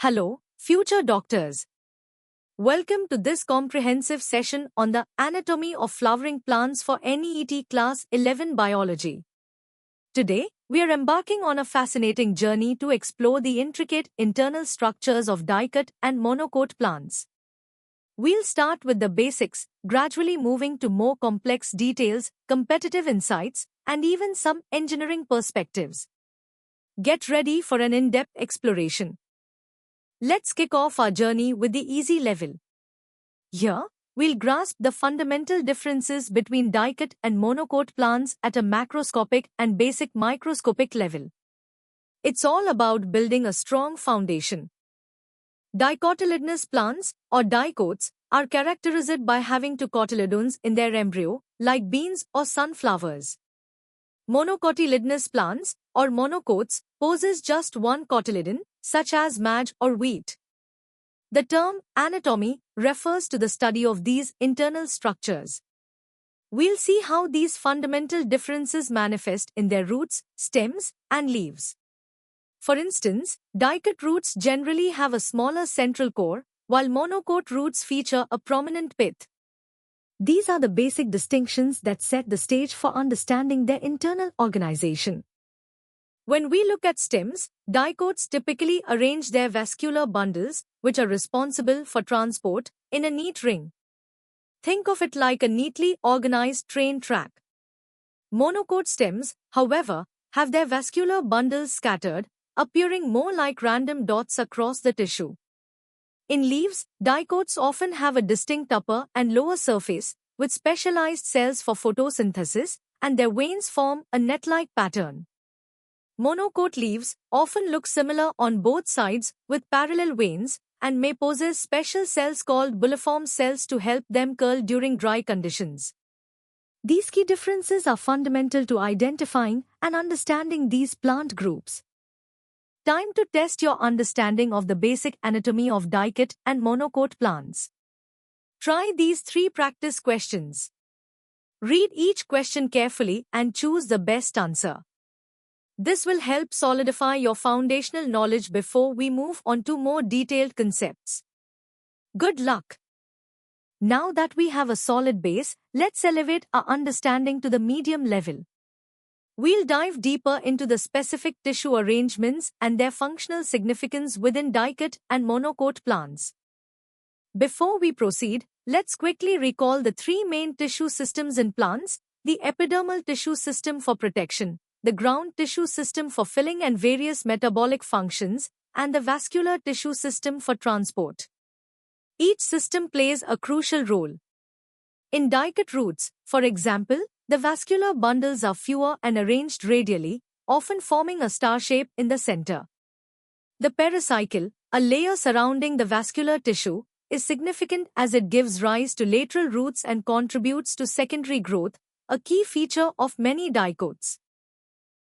Hello, future doctors. Welcome to this comprehensive session on the anatomy of flowering plants for NEET Class 11 Biology. Today, we are embarking on a fascinating journey to explore the intricate internal structures of dicot and monocot plants. We'll start with the basics, gradually moving to more complex details, competitive insights, and even some engineering perspectives. Get ready for an in-depth exploration. Let's kick off our journey with the easy level. Here, we'll grasp the fundamental differences between dicot and monocot plants at a macroscopic and basic microscopic level. It's all about building a strong foundation. Dicotyledonous plants, or dicots, are characterized by having two cotyledons in their embryo, like beans or sunflowers. Monocotyledonous plants, or monocots, possess just one cotyledon, such as maize or wheat. The term anatomy refers to the study of these internal structures. We'll see how these fundamental differences manifest in their roots, stems, and leaves. For instance, dicot roots generally have a smaller central core, while monocot roots feature a prominent pith. These are the basic distinctions that set the stage for understanding their internal organization. When we look at stems, dicots typically arrange their vascular bundles, which are responsible for transport, in a neat ring. Think of it like a neatly organized train track. Monocot stems, however, have their vascular bundles scattered, appearing more like random dots across the tissue. In leaves, dicots often have a distinct upper and lower surface, with specialized cells for photosynthesis, and their veins form a net-like pattern. Monocot leaves often look similar on both sides, with parallel veins, and may possess special cells called bulliform cells to help them curl during dry conditions. These key differences are fundamental to identifying and understanding these plant groups. Time to test your understanding of the basic anatomy of dicot and monocot plants. Try these 3 practice questions. Read each question carefully and choose the best answer. This will help solidify your foundational knowledge before we move on to more detailed concepts. Good luck! Now that we have a solid base, let's elevate our understanding to the medium level. We'll dive deeper into the specific tissue arrangements and their functional significance within dicot and monocot plants. Before we proceed, let's quickly recall the 3 main tissue systems in plants: the epidermal tissue system for protection, the ground tissue system for filling and various metabolic functions, and the vascular tissue system for transport. Each system plays a crucial role. In dicot roots, for example, the vascular bundles are fewer and arranged radially, often forming a star shape in the center. The pericycle, a layer surrounding the vascular tissue, is significant as it gives rise to lateral roots and contributes to secondary growth, a key feature of many dicots.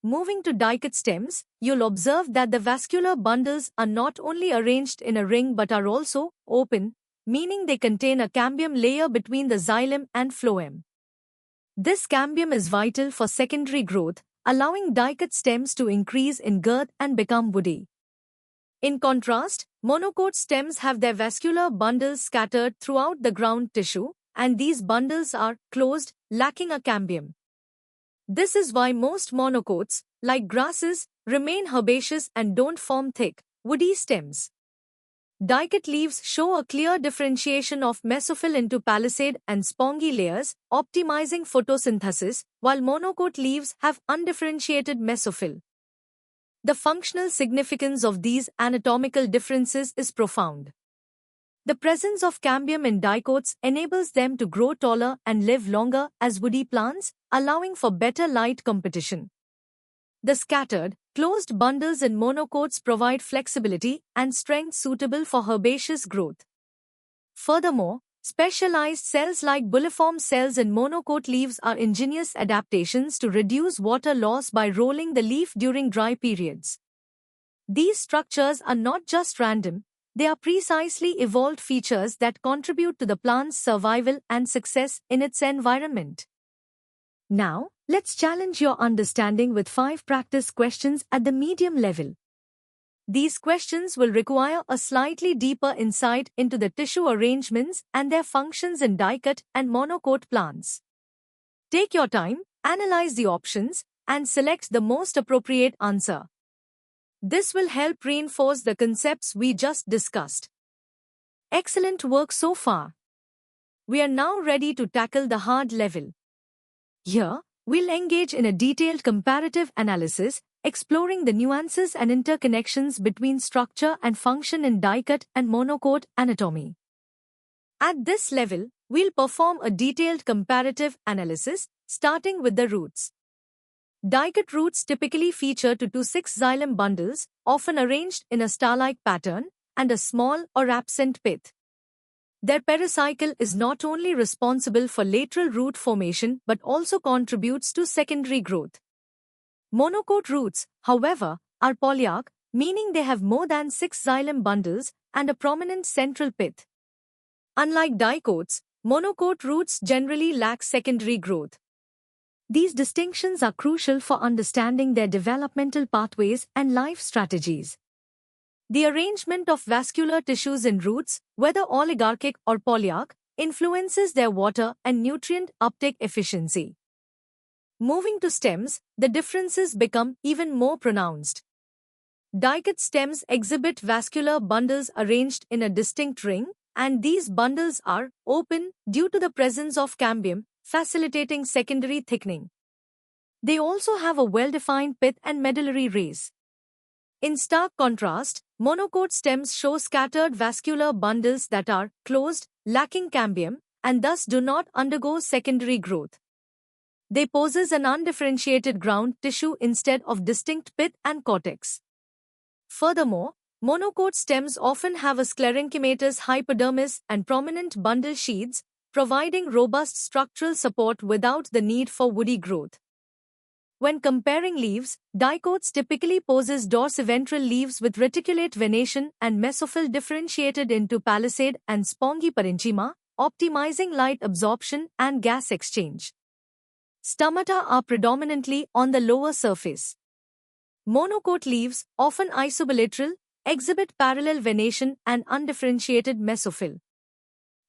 Moving to dicot stems, you'll observe that the vascular bundles are not only arranged in a ring but are also open, meaning they contain a cambium layer between the xylem and phloem. This cambium is vital for secondary growth, allowing dicot stems to increase in girth and become woody. In contrast, monocot stems have their vascular bundles scattered throughout the ground tissue, and these bundles are closed, lacking a cambium. This is why most monocots, like grasses, remain herbaceous and don't form thick, woody stems. Dicot leaves show a clear differentiation of mesophyll into palisade and spongy layers, optimizing photosynthesis, while monocot leaves have undifferentiated mesophyll. The functional significance of these anatomical differences is profound. The presence of cambium in dicots enables them to grow taller and live longer as woody plants, allowing for better light competition. The scattered, closed bundles in monocots provide flexibility and strength suitable for herbaceous growth. Furthermore, specialized cells like bulliform cells in monocot leaves are ingenious adaptations to reduce water loss by rolling the leaf during dry periods. These structures are not just random, they are precisely evolved features that contribute to the plant's survival and success in its environment. Now, let's challenge your understanding with 5 practice questions at the medium level. These questions will require a slightly deeper insight into the tissue arrangements and their functions in dicot and monocote plants. Take your time, analyze the options, and select the most appropriate answer. This will help reinforce the concepts we just discussed. Excellent work so far. We are now ready to tackle the hard level. Here, we'll engage in a detailed comparative analysis, exploring the nuances and interconnections between structure and function in dicot and monocote anatomy. At this level, we'll perform a detailed comparative analysis, starting with the roots. Dicot roots typically feature 2 to 6 xylem bundles, often arranged in a star-like pattern, and a small or absent pith. Their pericycle is not only responsible for lateral root formation but also contributes to secondary growth. Monocote roots, however, are polyarch, meaning they have more than 6 xylem bundles and a prominent central pith. Unlike dicots, monocote roots generally lack secondary growth. These distinctions are crucial for understanding their developmental pathways and life strategies. The arrangement of vascular tissues in roots, whether oligarchic or polyarch, influences their water and nutrient uptake efficiency. Moving to stems, the differences become even more pronounced. Dicot stems exhibit vascular bundles arranged in a distinct ring, and these bundles are open due to the presence of cambium, facilitating secondary thickening. They also have a well-defined pith and medullary rays. In stark contrast, monocote stems show scattered vascular bundles that are closed, lacking cambium, and thus do not undergo secondary growth. They possess an undifferentiated ground tissue instead of distinct pith and cortex. Furthermore, monocote stems often have a sclerenchymatous hypodermis and prominent bundle sheaths, providing robust structural support without the need for woody growth. When comparing leaves, dicots typically possess dorsiventral leaves with reticulate venation and mesophyll differentiated into palisade and spongy parenchyma, optimizing light absorption and gas exchange. Stomata are predominantly on the lower surface. Monocote leaves, often isobilateral, exhibit parallel venation and undifferentiated mesophyll.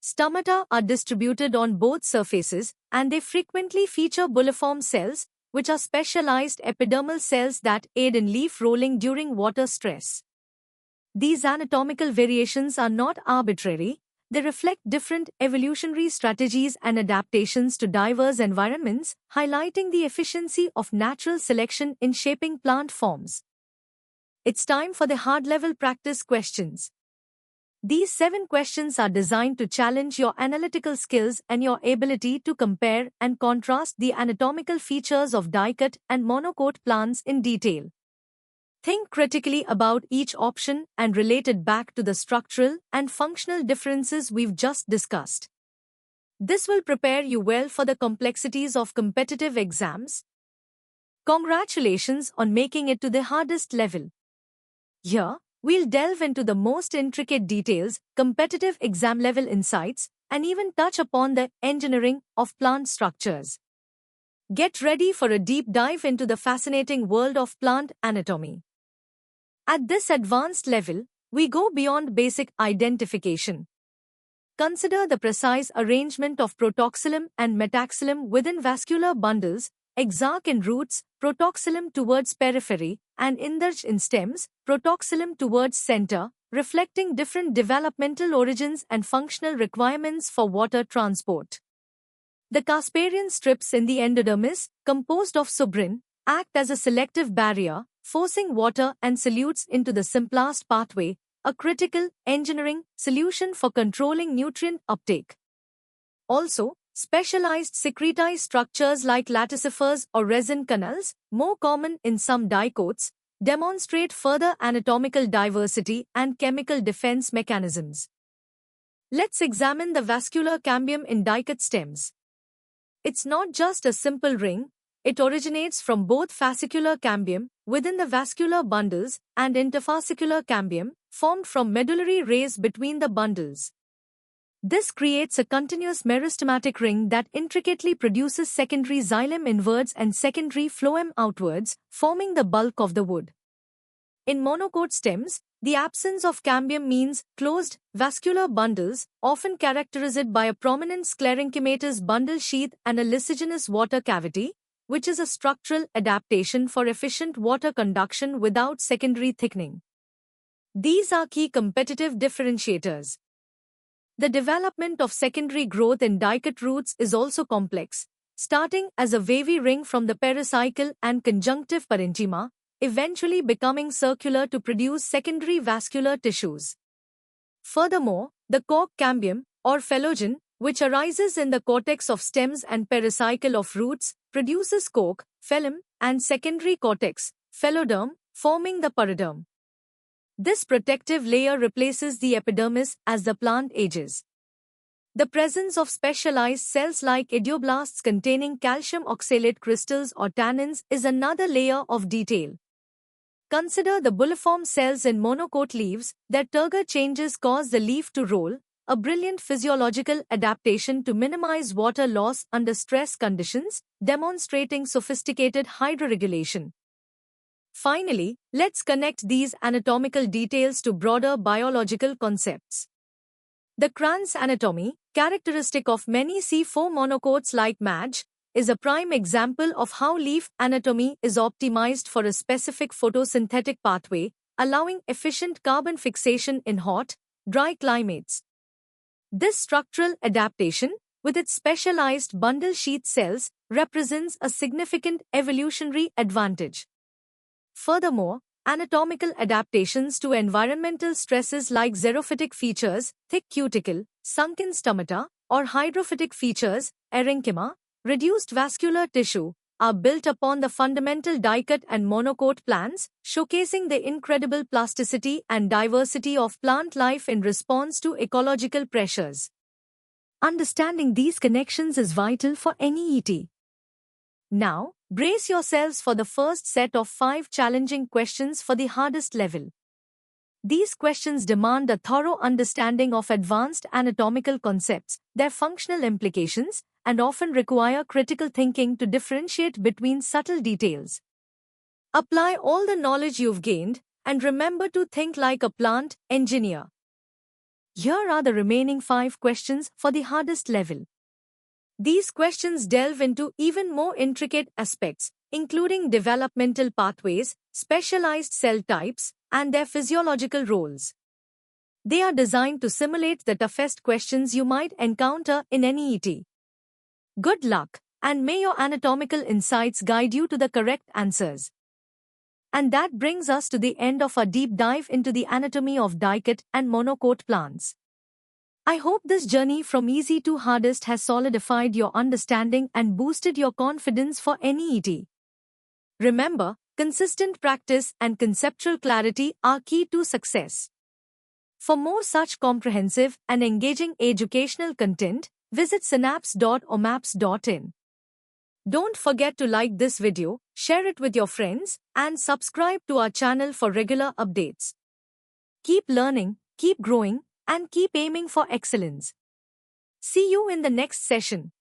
Stomata are distributed on both surfaces, and they frequently feature bulliform cells, which are specialized epidermal cells that aid in leaf rolling during water stress. These anatomical variations are not arbitrary. They reflect different evolutionary strategies and adaptations to diverse environments, highlighting the efficiency of natural selection in shaping plant forms. It's time for the hard-level practice questions. These 7 questions are designed to challenge your analytical skills and your ability to compare and contrast the anatomical features of dicot and monocote plants in detail. Think critically about each option and relate it back to the structural and functional differences we've just discussed. This will prepare you well for the complexities of competitive exams. Congratulations on making it to the hardest level. Here, we'll delve into the most intricate details, competitive exam-level insights, and even touch upon the engineering of plant structures. Get ready for a deep dive into the fascinating world of plant anatomy. At this advanced level, we go beyond basic identification. Consider the precise arrangement of protoxylem and metaxylem within vascular bundles, exarch in roots, protoxylem towards periphery, and indarch in stems, protoxylem towards center, reflecting different developmental origins and functional requirements for water transport. The Casparian strips in the endodermis, composed of suberin, act as a selective barrier, forcing water and solutes into the symplast pathway, a critical engineering solution for controlling nutrient uptake. Also, specialized secretized structures like laticifers or resin canals, more common in some dicots, demonstrate further anatomical diversity and chemical defense mechanisms. Let's examine the vascular cambium in dicot stems. It's not just a simple ring. It originates from both fascicular cambium within the vascular bundles and interfascicular cambium formed from medullary rays between the bundles. This creates a continuous meristematic ring that intricately produces secondary xylem inwards and secondary phloem outwards, forming the bulk of the wood. In monocote stems, the absence of cambium means closed, vascular bundles, often characterized by a prominent sclerenchymatous bundle sheath and a lysigenous water cavity, which is a structural adaptation for efficient water conduction without secondary thickening. These are key competitive differentiators. The development of secondary growth in dicot roots is also complex, starting as a wavy ring from the pericycle and conjunctive parenchyma, eventually becoming circular to produce secondary vascular tissues. Furthermore, the cork cambium, or phellogen, which arises in the cortex of stems and pericycle of roots, produces cork, phellem, and secondary cortex, phelloderm, forming the paroderm. This protective layer replaces the epidermis as the plant ages. The presence of specialized cells like idioblasts containing calcium oxalate crystals or tannins is another layer of detail. Consider the bulliform cells in monocote leaves. Their turgor changes cause the leaf to roll, a brilliant physiological adaptation to minimize water loss under stress conditions, demonstrating sophisticated hydroregulation. Finally, let's connect these anatomical details to broader biological concepts. The Kranz anatomy, characteristic of many C4 monocotes like MAJ, is a prime example of how leaf anatomy is optimized for a specific photosynthetic pathway, allowing efficient carbon fixation in hot, dry climates. This structural adaptation, with its specialized bundle sheath cells, represents a significant evolutionary advantage. Furthermore, anatomical adaptations to environmental stresses like xerophytic features, thick cuticle, sunken stomata, or hydrophytic features, erynchyma, reduced vascular tissue, are built upon the fundamental dicot and monocote plants, showcasing the incredible plasticity and diversity of plant life in response to ecological pressures. Understanding these connections is vital for any ET. Now, brace yourselves for the first set of 5 challenging questions for the hardest level. These questions demand a thorough understanding of advanced anatomical concepts, their functional implications, and often require critical thinking to differentiate between subtle details. Apply all the knowledge you've gained, and remember to think like a plant engineer. Here are the remaining 5 questions for the hardest level. These questions delve into even more intricate aspects, including developmental pathways, specialized cell types, and their physiological roles. They are designed to simulate the toughest questions you might encounter in any ET. Good luck, and may your anatomical insights guide you to the correct answers. And that brings us to the end of our deep dive into the anatomy of dicot and monocote plants. I hope this journey from easy to hardest has solidified your understanding and boosted your confidence for any ET. Remember, consistent practice and conceptual clarity are key to success. For more such comprehensive and engaging educational content, visit synapse.omaps.in. Don't forget to like this video, share it with your friends, and subscribe to our channel for regular updates. Keep learning, keep growing, and keep aiming for excellence. See you in the next session.